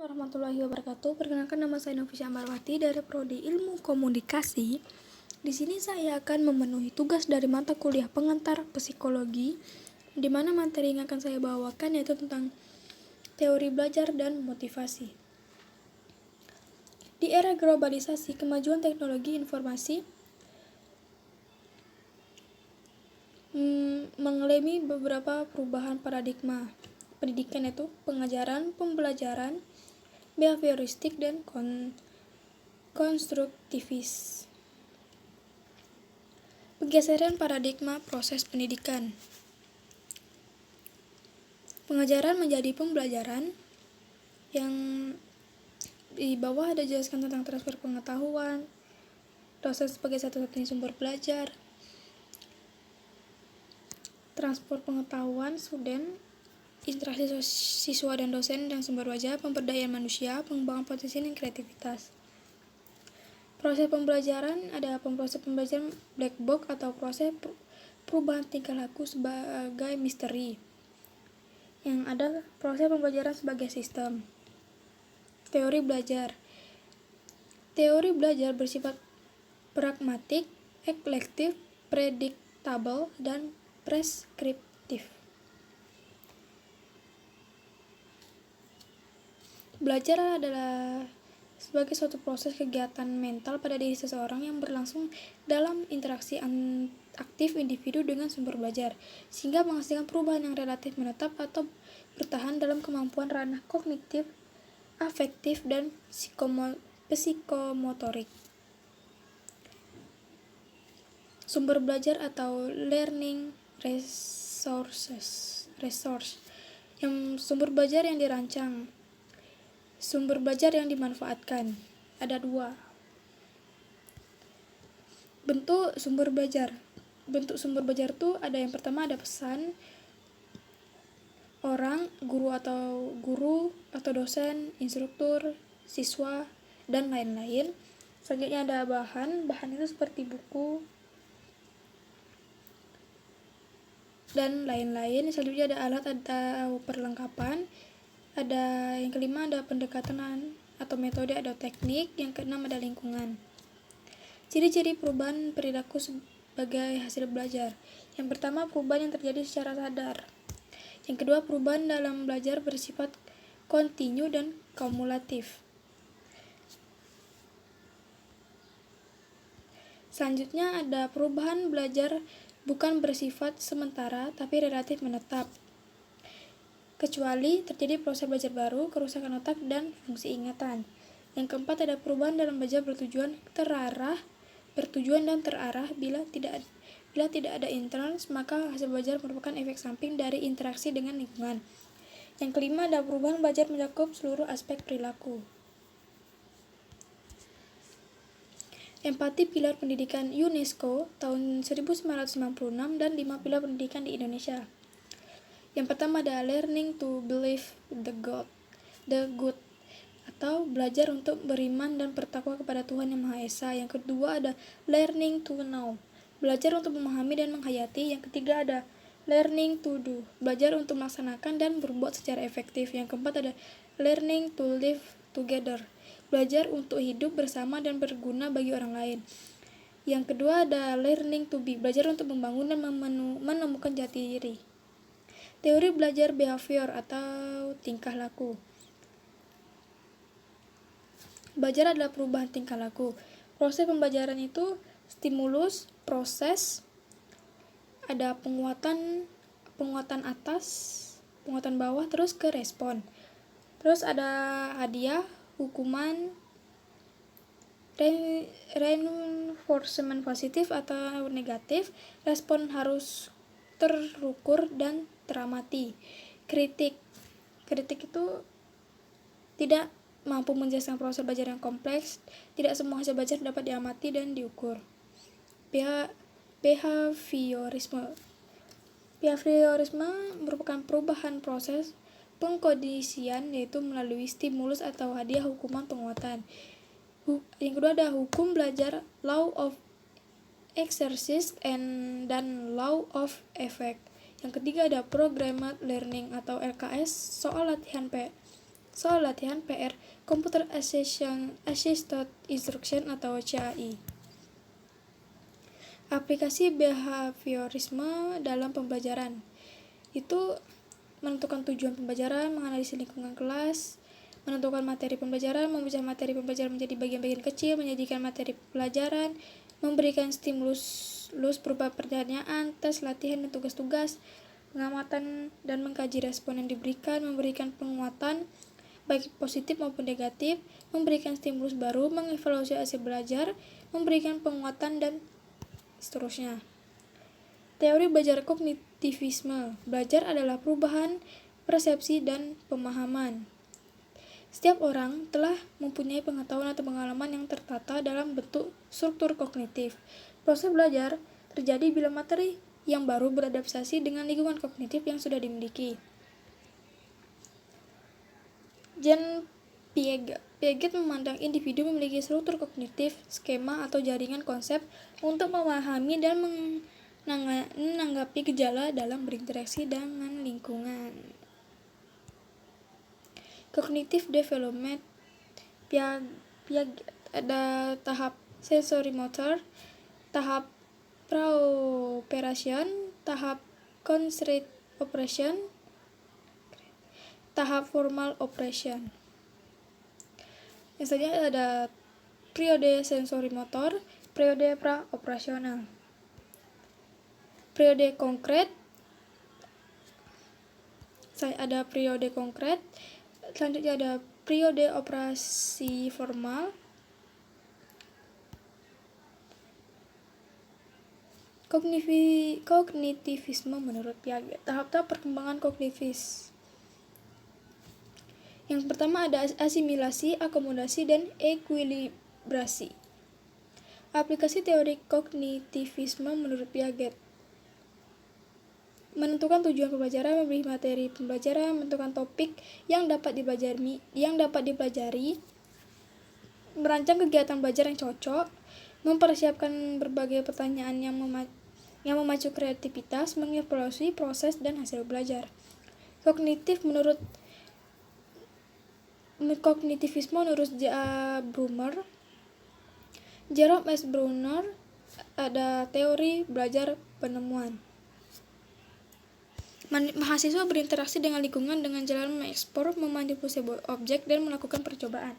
Warahmatullahi wabarakatuh. Perkenalkan, nama saya Novia Ambarwati dari Prodi Ilmu Komunikasi. Di sini saya akan memenuhi tugas dari mata kuliah pengantar psikologi, di mana materi yang akan saya bawakan yaitu tentang teori belajar dan motivasi. Di era globalisasi, kemajuan teknologi informasi mengalami beberapa perubahan paradigma pendidikan, yaitu pengajaran, pembelajaran, behavioristik, dan konstruktivis. Pergeseran paradigma proses pendidikan. Pengajaran menjadi pembelajaran, yang di bawah ada jelaskan tentang transfer pengetahuan, dosen sebagai satu-satunya sumber belajar, transfer pengetahuan student, interaksi siswa dan dosen dan sumber wajah, pemberdayaan manusia, pengembangan potensi dan kreativitas. Proses pembelajaran, ada proses pembelajaran black box atau proses perubahan tingkah laku sebagai misteri. Yang ada proses pembelajaran sebagai sistem. Teori belajar. Teori belajar bersifat pragmatik, eklektik, predictable, dan preskriptif. Belajar adalah sebagai suatu proses kegiatan mental pada diri seseorang yang berlangsung dalam interaksi aktif individu dengan sumber belajar, sehingga menghasilkan perubahan yang relatif menetap atau bertahan dalam kemampuan ranah kognitif, afektif, dan psikomotorik. Sumber belajar atau learning resource. Yang sumber belajar yang dirancang, sumber belajar yang dimanfaatkan. Ada dua bentuk sumber belajar. Bentuk sumber belajar itu ada yang pertama ada pesan orang, guru atau dosen, instruktur, siswa, dan lain-lain. Selanjutnya ada bahan itu seperti buku dan lain-lain. Selanjutnya ada alat atau perlengkapan. Ada yang kelima ada pendekatan atau metode atau teknik. Yang keenam ada lingkungan. Ciri-ciri perubahan perilaku sebagai hasil belajar. Yang pertama, perubahan yang terjadi secara sadar. Yang kedua, perubahan dalam belajar bersifat kontinu dan kumulatif. Selanjutnya ada perubahan belajar bukan bersifat sementara tapi relatif menetap, kecuali terjadi proses belajar baru, kerusakan otak, dan fungsi ingatan. Yang keempat ada perubahan dalam belajar bertujuan dan terarah. Bila tidak ada interns, maka hasil belajar merupakan efek samping dari interaksi dengan lingkungan. Yang kelima ada perubahan belajar mencakup seluruh aspek perilaku. Empati, pilar pendidikan UNESCO tahun 1996 dan 5 pilar pendidikan di Indonesia. Yang pertama ada learning to believe the good atau belajar untuk beriman dan bertakwa kepada Tuhan Yang Maha Esa. Yang kedua ada learning to know, belajar untuk memahami dan menghayati. Yang ketiga ada learning to do, belajar untuk melaksanakan dan berbuat secara efektif. Yang keempat ada learning to live together, belajar untuk hidup bersama dan berguna bagi orang lain. Yang kedua ada learning to be, belajar untuk membangun dan menemukan jati diri. Teori belajar behavior atau tingkah laku. Belajar adalah perubahan tingkah laku. Proses pembelajaran itu stimulus, proses, ada penguatan atas, penguatan bawah, terus ke respon. Terus ada hadiah, hukuman, reinforcement positif atau negatif, respon harus terukur dan teramati. Kritik itu tidak mampu menjelaskan proses belajar yang kompleks. Tidak semua hasil belajar dapat diamati dan diukur. Behaviorisme merupakan perubahan proses pengkondisian, yaitu melalui stimulus atau hadiah, hukuman, penguatan. Yang kedua ada hukum belajar, law of exercise dan law of effect. Yang ketiga ada programmed learning atau LKS, soal latihan Soal latihan PR Computer Assisted Instruction atau CAI. Aplikasi behaviorisme dalam pembelajaran itu menentukan tujuan pembelajaran, menganalisis lingkungan kelas, menentukan materi pembelajaran, memecah materi pembelajaran menjadi bagian-bagian kecil, menyajikan materi pelajaran, memberikan stimulus berupa pertanyaan, tes, latihan, dan tugas-tugas, pengamatan dan mengkaji respon yang diberikan, memberikan penguatan baik positif maupun negatif, memberikan stimulus baru, mengevaluasi hasil belajar, memberikan penguatan, dan seterusnya. Teori belajar kognitivisme. Belajar adalah perubahan persepsi dan pemahaman. Setiap orang telah mempunyai pengetahuan atau pengalaman yang tertata dalam bentuk struktur kognitif. Proses belajar terjadi bila materi yang baru beradaptasi dengan lingkungan kognitif yang sudah dimiliki. Jean Piaget memandang individu memiliki struktur kognitif, skema atau jaringan konsep untuk memahami dan menanggapi gejala dalam berinteraksi dengan lingkungan. Cognitive development Piaget ada tahap sensorimotor, tahap praoperation, tahap constraint operation, tahap formal operation. Yang selanjutnya ada periode sensorimotor, periode pra-operasional, periode konkret, ada periode konkret, selanjutnya ada periode operasi formal, kognitivisme menurut Piaget. Tahap-tahap perkembangan kognitif. Yang pertama ada asimilasi, akomodasi, dan ekuilibrasi. Aplikasi teori kognitivisme menurut Piaget. Menentukan tujuan pembelajaran, memberi materi pembelajaran, menentukan topik yang dapat dipelajari, merancang kegiatan belajar yang cocok, mempersiapkan berbagai pertanyaan yang memacu kreativitas, mengevaluasi proses dan hasil belajar. Kognitivisme menurut Brunner, Jerome S. Brunner, ada teori belajar penemuan. Mahasiswa berinteraksi dengan lingkungan dengan jalan mengeksplor, memanipulasi objek, dan melakukan percobaan.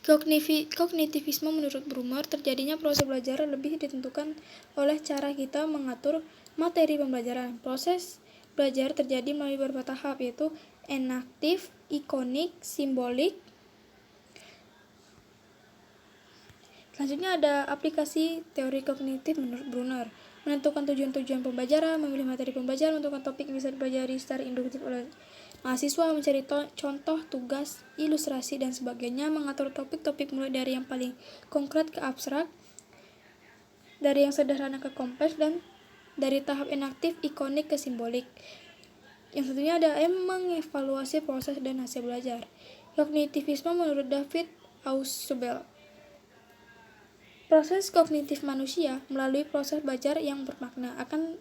Kognitivisme menurut Brunner, terjadinya proses belajar lebih ditentukan oleh cara kita mengatur materi pembelajaran. Proses belajar terjadi melalui beberapa tahap, yaitu enaktif, ikonik, simbolik. Selanjutnya ada aplikasi teori kognitif menurut Brunner. Menentukan tujuan-tujuan pembelajaran, memilih materi pembelajaran, menentukan topik yang bisa dipelajari secara induktif oleh mahasiswa, mencari contoh, tugas, ilustrasi, dan sebagainya, mengatur topik-topik mulai dari yang paling konkret ke abstrak, dari yang sederhana ke kompleks, dan dari tahap enaktif, ikonik, ke simbolik. Yang satunya ada mengevaluasi proses dan hasil belajar. Kognitivisme menurut David Ausubel. Proses kognitif manusia melalui proses belajar yang bermakna akan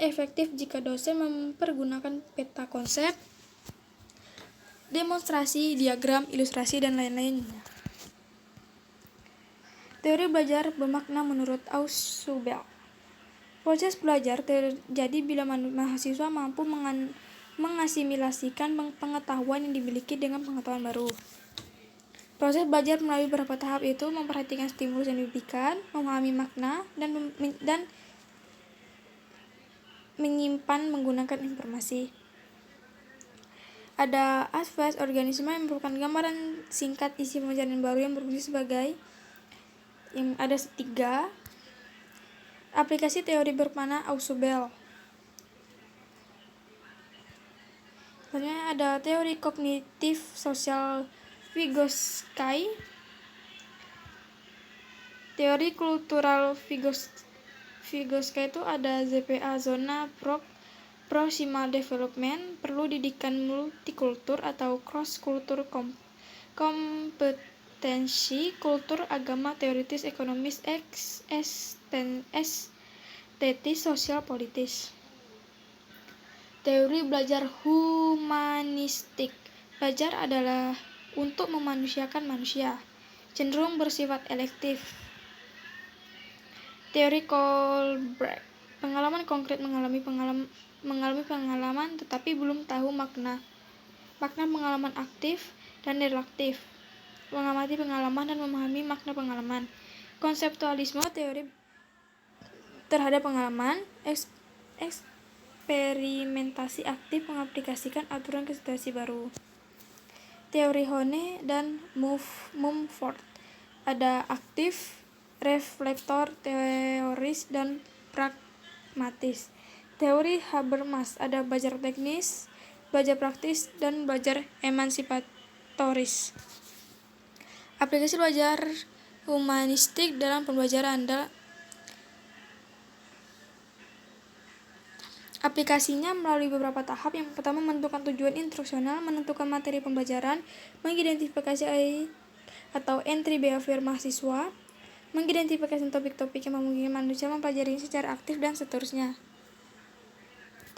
efektif jika dosen mempergunakan peta konsep, demonstrasi, diagram, ilustrasi, dan lain-lainnya. Teori belajar bermakna menurut Ausubel. Proses belajar terjadi bila mahasiswa mampu mengasimilasikan pengetahuan yang dimiliki dengan pengetahuan baru. Proses belajar melalui beberapa tahap, yaitu memperhatikan stimulus yang diberikan, memahami makna, dan menyimpan menggunakan informasi. Ada asfas organisme yang merupakan gambaran singkat isi pembelajaran baru yang berfungsi sebagai yang ada 3. Aplikasi teori bermakna Ausubel. Selanjutnya ada teori kognitif sosial Vygotsky, teori kultural Vygotsky itu ada ZPA, zona proximal development, perlu didikan multikultur atau cross kultur, kompetensi kultur, agama, teoritis, ekonomis, estetis, sosial, politis. Teori belajar humanistik. Belajar adalah untuk memanusiakan manusia, cenderung bersifat elektif. Teori Kohlberg. Pengalaman konkret mengalami pengalaman tetapi belum tahu makna pengalaman aktif dan relaktif. Mengamati pengalaman dan memahami makna pengalaman. Konseptualisme teori terhadap pengalaman, eksperimentasi aktif mengaplikasikan aturan ke situasi baru. Teori Hone dan Mumford. Ada aktif, reflektor, teoris, dan pragmatis. Teori Habermas. Ada belajar teknis, belajar praktis, dan belajar emansipatoris. Aplikasi belajar humanistik dalam pembelajaran. Aplikasinya melalui beberapa tahap. Yang pertama, menentukan tujuan instruksional, menentukan materi pembelajaran, mengidentifikasi atau entry behavior mahasiswa, mengidentifikasi topik-topik yang memungkinkan manusia mempelajarinya secara aktif, dan seterusnya.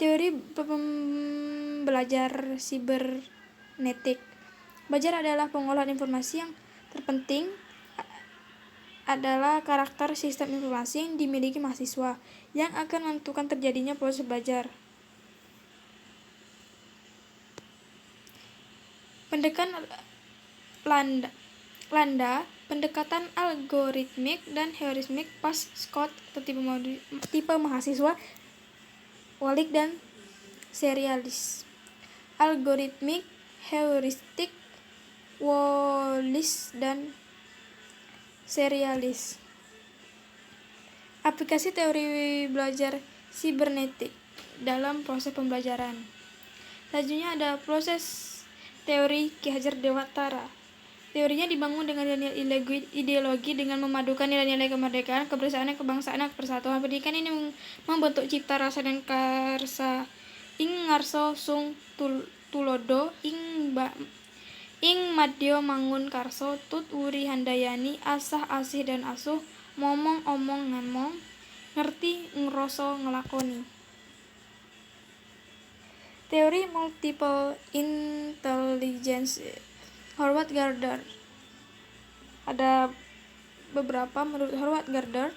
Teori pembelajar sibernetik. Belajar adalah pengolahan informasi. Yang terpenting adalah karakter sistem informasi yang dimiliki mahasiswa yang akan menentukan terjadinya proses belajar. Pendekatan Landa, pendekatan algoritmik dan heuristik, Pas, Scott, tipe mahasiswa, Walick dan serialis. Algoritmik, heuristik, Wallis dan serialis. Aplikasi teori belajar sibernetik dalam proses pembelajaran. Selanjutnya ada proses teori Ki Hajar Dewantara. Teorinya dibangun dengan ideologi dengan memadukan nilai-nilai kemerdekaan, kebersamaan, kebangsaan, dan persatuan. Pendidikan ini membentuk cipta rasa dan karsa ing ngarso sung tulodo ing madya mangun karso tut wuri handayani asah asih dan asuh momong omong ngamong ngerti ngeroso ngelakoni. Teori multiple intelligence Howard Gardner. Ada beberapa menurut Howard Gardner.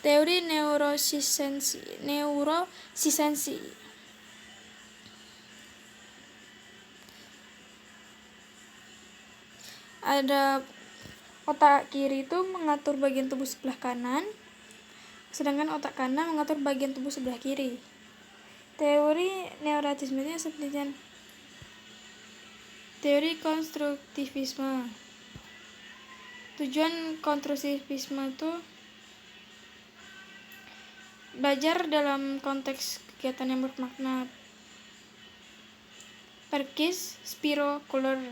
Teori neurosisensi. Ada otak kiri itu mengatur bagian tubuh sebelah kanan, sedangkan otak kanan mengatur bagian tubuh sebelah kiri. Teori neurotisme itu seperti teori konstruktivisme. Tujuan konstruktivisme itu belajar dalam konteks kegiatan yang bermakna. Perkis, Spiro, Kohler.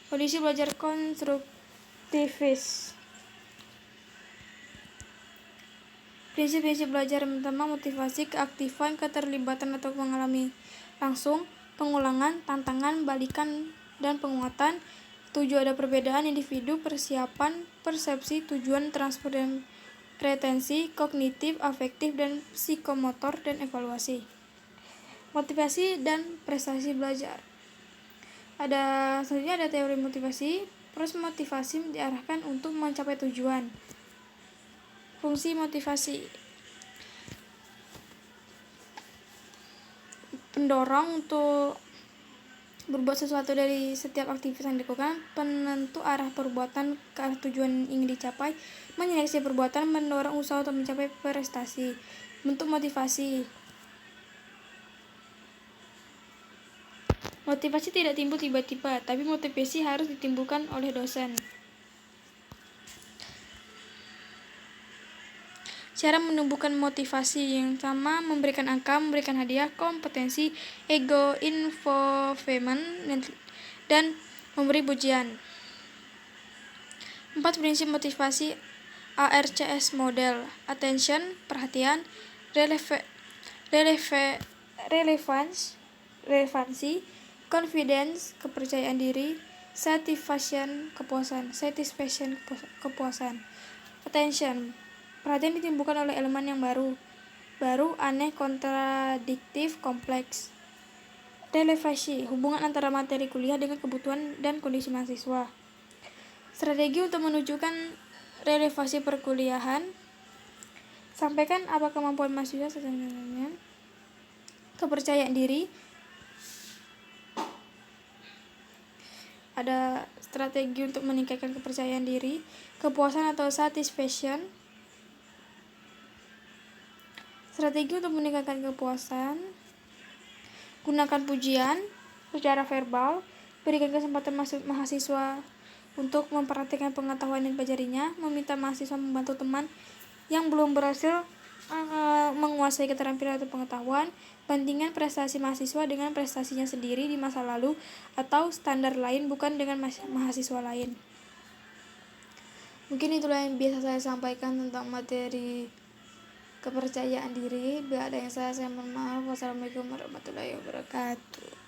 Kondisi belajar konstruktivis. Prinsip-prinsip belajar yang pertama, motivasi, keaktifan, keterlibatan atau mengalami langsung, pengulangan, tantangan, balikan, dan penguatan. 7. Ada perbedaan individu, persiapan, persepsi, tujuan, transfer, dan retensi, kognitif, afektif, dan psikomotor, dan evaluasi. Motivasi dan prestasi belajar. Selanjutnya ada teori motivasi. Proses motivasi diarahkan untuk mencapai tujuan. Fungsi motivasi. Pendorong untuk berbuat sesuatu dari setiap aktivitas yang dilakukan, penentu arah perbuatan ke arah tujuan ingin dicapai, menyeleksi perbuatan, mendorong usaha untuk mencapai prestasi. Bentuk motivasi. Motivasi tidak timbul tiba-tiba, tapi motivasi harus ditimbulkan oleh dosen. Cara menumbuhkan motivasi yang sama, memberikan angka, memberikan hadiah, kompetensi, ego, involvement, dan memberi pujian. 4. Prinsip motivasi ARCS model. Attention, perhatian, relevansi, confidence, kepercayaan diri, Satisfaction, kepuasan. Attention, perhatian ditimbulkan oleh elemen yang baru, aneh, kontradiktif, kompleks. Relevasi, hubungan antara materi kuliah dengan kebutuhan dan kondisi mahasiswa. Strategi untuk menunjukkan relevasi perkuliahan. Sampaikan apa kemampuan mahasiswa sebenarnya. Kepercayaan diri. Ada strategi untuk meningkatkan kepercayaan diri. Kepuasan atau satisfaction. Strategi untuk meningkatkan kepuasan. Gunakan pujian secara verbal. Berikan kesempatan mahasiswa untuk memperhatikan pengetahuan yang dipelajarinya. Meminta mahasiswa membantu teman yang belum berhasil menguasai keterampilan atau pengetahuan. Bandingkan prestasi mahasiswa dengan prestasinya sendiri di masa lalu atau standar lain, bukan dengan mahasiswa lain. Mungkin itulah yang biasa saya sampaikan tentang materi kepercayaan diri. Bila ada yang salah, saya mohon maaf. Wassalamualaikum warahmatullahi wabarakatuh.